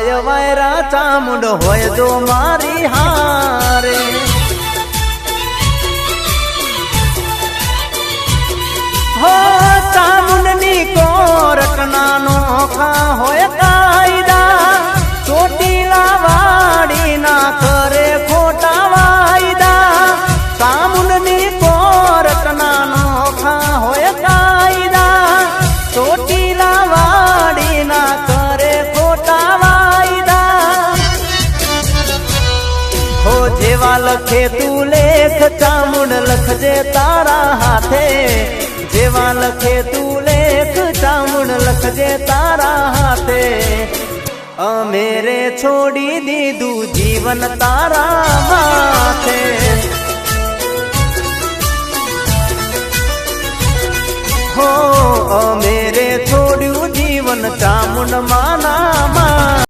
આય વાયરા ચામુંડ હોય જો મારી હારે હો ચામુંડની કોરટના નોખા હોય કાયદા ચોટીલા વાડી ના કરે ખોટા વાયદા ચામુંડની કોરટના નોખા હોય કાયદા ચોટીલા વાડી ના કરે ખોટા વાયદા હો જેવા લખે તું લેખ ચામુંડ લખજે તારા હાથે જેવા લખે તું લેખ ચામુંડ લખજે તારા હાથે અમે રે છોડી દીધું જીવન તારા માથે હો અમે રે છોડ્યું જીવન ચામુંડ માના